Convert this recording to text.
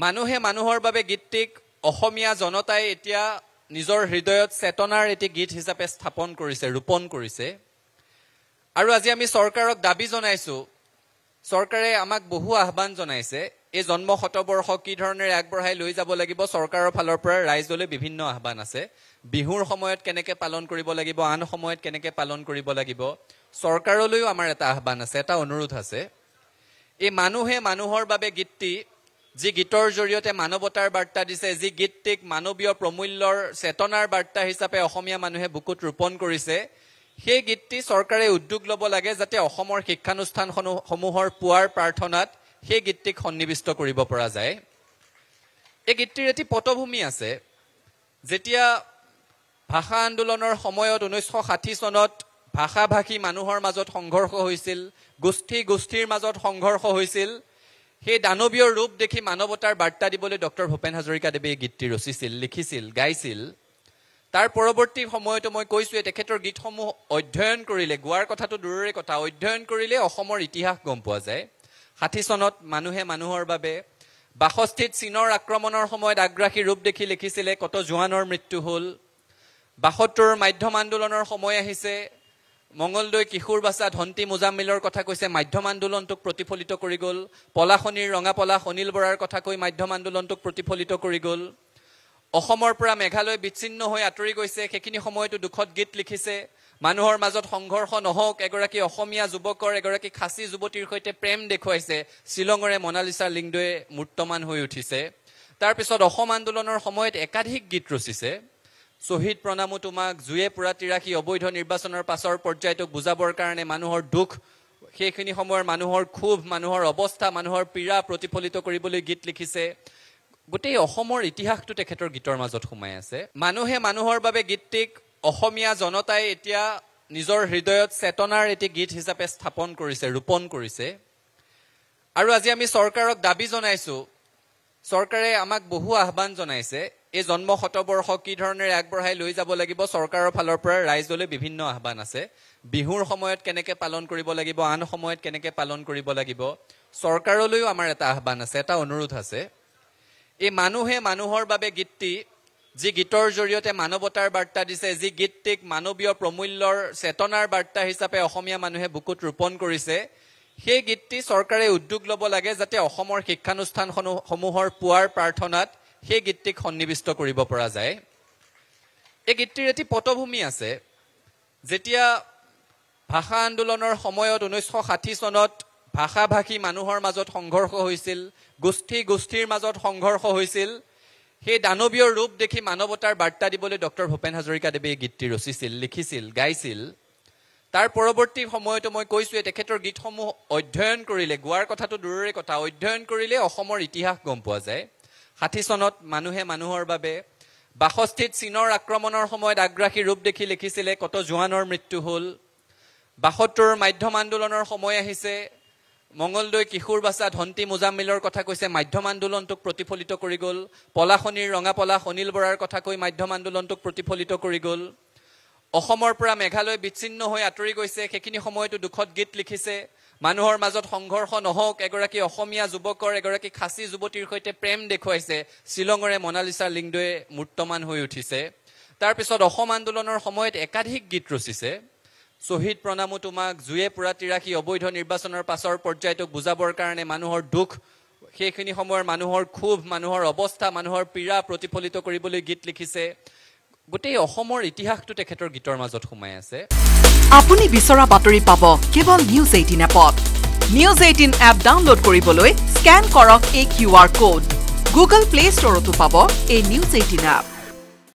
মানুহে মানুহৰ বাবে গীতটিক অসমীয়া জনতাই এতিয়া নিজৰ হৃদয়ত চেতনাৰ এটি গীত হিচাপে স্থাপন কৰিছে, ৰোপণ কৰিছে। আৰু আজি আমি চৰকাৰক দাবী জনাইছো, চৰকাৰে আমাক বহু আহ্বান জনাইছে। এই জন্ম শতবৰ্ষ কি ধৰণেৰে আগবঢ়াই লৈ যাব লাগিব, চৰকাৰৰ ফালৰ পৰা ৰাইজলৈ বিভিন্ন আহ্বান আছে। বিহুৰ সময়ত কেনেকৈ পালন কৰিব লাগিব, আন সময়ত কেনেকৈ পালন কৰিব লাগিব, চৰকাৰলৈও আমাৰ এটা আহ্বান আছে, এটা অনুৰোধ আছে। এই মানুহে মানুহৰ বাবে গীতটি, যি গীতৰ জৰিয়তে মানৱতাৰ বাৰ্তা দিছে, যি গীতটিক মানৱীয় প্ৰমূল্যৰ চেতনাৰ বাৰ্তা হিচাপে অসমীয়া মানুহে বুকুত ৰোপণ কৰিছে, সেই গীতটি চৰকাৰে উদ্যোগ ল'ব লাগে, যাতে অসমৰ শিক্ষানুষ্ঠানসমূহৰ পুৱাৰ প্ৰাৰ্থনাত সেই গীতটিক সন্নিৱিষ্ট কৰিব পৰা যায়। এই গীতটিৰ এটি পটভূমি আছে। যেতিয়া ভাষা আন্দোলনৰ সময়ত 1960 চনত ভাষা ভাষী মানুহৰ মাজত সংঘৰ্ষ হৈছিল, গোষ্ঠীৰ মাজত সংঘৰ্ষ হৈছিল, সেই দানৱীয় ৰূপ দেখি মানৱতাৰ বাৰ্তা দিবলৈ ডক্টৰ ভূপেন হাজৰিকাদেৱে এই গীতটি ৰচিছিল, লিখিছিল, গাইছিল। তাৰ পৰৱৰ্তী সময়তো মই কৈছোৱে, তেখেতৰ গীতসমূহ অধ্যয়ন কৰিলে, গোৱাৰ কথাটো দূৰৰে কথা, অধ্যয়ন কৰিলে অসমৰ ইতিহাস গম পোৱা যায়। 60 চনত মানুহে মানুহৰ বাবে, 62ত চীনৰ আক্ৰমণৰ সময়ত আগ্ৰাসী ৰূপ দেখি লিখিছিলে কত জোৱানৰ মৃত্যু হ'ল। 72ৰ মাধ্যম আন্দোলনৰ সময় আহিছে, মঙলদৈ কিশোৰ বাচা ধন্তি মুজাম্মিলৰ কথা কৈছে, মাধ্যম আন্দোলনটোক প্ৰতিফলিত কৰি গ'ল। পলাশনিৰ ৰঙা পলাশ অনিল বৰাৰ কথা কৈ মাধ্যম আন্দোলনটোক প্ৰতিফলিত কৰি গ'ল। অসমৰ পৰা মেঘালয় বিচ্ছিন্ন হৈ আঁতৰি গৈছে, সেইখিনি সময়তো দুখত গীত লিখিছে। মানুহৰ মাজত সংঘৰ্ষ নহওক, এগৰাকী অসমীয়া যুৱকৰ এগৰাকী খাচী যুৱতীৰ সৈতে প্ৰেম দেখুৱাইছে, শ্বিলঙৰে মনালিছা লিংডোৱে মূৰ্তমান হৈ উঠিছে। তাৰপিছত অসম আন্দোলনৰ সময়ত একাধিক গীত ৰচিছে। শ্বহীদ প্ৰণামো তোমাক, জুয়ে পুৰাতি ৰাখি, অবৈধ নিৰ্বাচনৰ পাছৰ পৰ্যায়টোক বুজাবৰ কাৰণে মানুহৰ দুখ, সেইখিনি সময়ৰ মানুহৰ ক্ষোভ, মানুহৰ অৱস্থা, মানুহৰ পীড়া প্ৰতিফলিত কৰিবলৈ গীত লিখিছে। গোটেই অসমৰ ইতিহাসটো তেখেতৰ গীতৰ মাজত সোমাই আছে। মানুহে মানুহৰ বাবে গীতটিক অসমীয়া জনতাই এতিয়া নিজৰ হৃদয়ত চেতনাৰ এটি গীত হিচাপে স্থাপন কৰিছে, ৰোপণ কৰিছে। আৰু আজি আমি চৰকাৰক দাবী জনাইছো, চৰকাৰে আমাক বহু আহ্বান জনাইছে। এই জন্ম শতবৰ্ষ কি ধৰণেৰে আগবঢ়াই লৈ যাব লাগিব, চৰকাৰৰ ফালৰ পৰা ৰাইজলৈ বিভিন্ন আহ্বান আছে। বিহুৰ সময়ত কেনেকৈ পালন কৰিব লাগিব, আন সময়ত কেনেকৈ পালন কৰিব লাগিব, চৰকাৰলৈও আমাৰ এটা আহ্বান আছে, এটা অনুৰোধ আছে। এই মানুহে মানুহৰ বাবে গীতটি, যি গীতৰ জৰিয়তে মানৱতাৰ বাৰ্তা দিছে, যি গীতটিক মানৱীয় প্ৰমূল্যৰ চেতনাৰ বাৰ্তা হিচাপে অসমীয়া মানুহে বুকুত ৰোপণ কৰিছে, সেই গীতটি চৰকাৰে উদ্যোগ ল'ব লাগে, যাতে অসমৰ শিক্ষানুষ্ঠানসমূহৰ পুৱাৰ প্ৰাৰ্থনাত সেই গীতটিক সন্নিৱিষ্ট কৰিব পৰা যায়। এই গীতটিৰ এটি পটভূমি আছে। যেতিয়া ভাষা আন্দোলনৰ সময়ত 1960 চনত ভাষা ভাষী মানুহৰ মাজত সংঘৰ্ষ হৈছিল, গোষ্ঠীৰ মাজত সংঘৰ্ষ হৈছিল, সেই দানৱীয় ৰূপ দেখি মানৱতাৰ বাৰ্তা দিবলৈ ডক্টৰ ভূপেন হাজৰিকাদেৱে এই গীতটি ৰচিছিল, লিখিছিল, গাইছিল। তাৰ পৰৱৰ্তী সময়তো মই কৈছোৱে, তেখেতৰ গীতসমূহ অধ্যয়ন কৰিলে, গোৱাৰ কথাটো দূৰৰে কথা, অধ্যয়ন কৰিলে অসমৰ ইতিহাস গম পোৱা যায়। 60 চনত মানুহে মানুহৰ বাবে, 62ত চীনৰ আক্ৰমণৰ সময়ত আগ্ৰাসী ৰূপ দেখি লিখিছিলে কত জোৱানৰ মৃত্যু হ'ল। 72ৰ মাধ্যম আন্দোলনৰ সময় আহিছে, মঙলদৈ কিশোৰ বাচা ধন্তি মুজাম্মিলৰ কথা কৈছে, মাধ্যম আন্দোলনটোক প্ৰতিফলিত কৰি গ'ল। পলাশনিৰ ৰঙা পলাশ অনিল বৰাৰ কথা কৈ মাধ্যম আন্দোলনটোক প্ৰতিফলিত কৰি গ'ল। অসমৰ পৰা মেঘালয় বিচ্ছিন্ন হৈ আঁতৰি গৈছে, সেইখিনি সময়তো দুখত গীত লিখিছে। মানুহৰ মাজত সংঘৰ্ষ নহওক, এগৰাকী অসমীয়া যুৱকৰ এগৰাকী খাচী যুৱতীৰ সৈতে প্ৰেম দেখুৱাইছে, শ্বিলঙৰে মনালিছা লিংডোৱে মূৰ্তমান হৈ উঠিছে। তাৰপিছত অসম আন্দোলনৰ সময়ত একাধিক গীত ৰচিছে। শ্বহীদ প্ৰণামো তোমাক, জুয়ে পুৰাতি ৰাখি, অবৈধ নিৰ্বাচনৰ পাছৰ পৰ্যায়টোক বুজাবৰ কাৰণে মানুহৰ দুখ, সেইখিনি সময়ৰ মানুহৰ ক্ষোভ, মানুহৰ অৱস্থা, মানুহৰ পীড়া প্ৰতিফলিত কৰিবলৈ গীত লিখিছে। গোটেই অসমৰ ইতিহাসটো তেখেতৰ গীতৰ মাজত সোমাই আছে। আপুনি বিচৰা বাতৰি পাব কেৱল নিউজ 18 এপত। নিউজ 18 এপ ডাউনলোড কৰিবলৈ স্কেন কৰক এই QR কোড। গুগল প্লে ষ্টৰতো পাব এই নিউজ 18 এপ।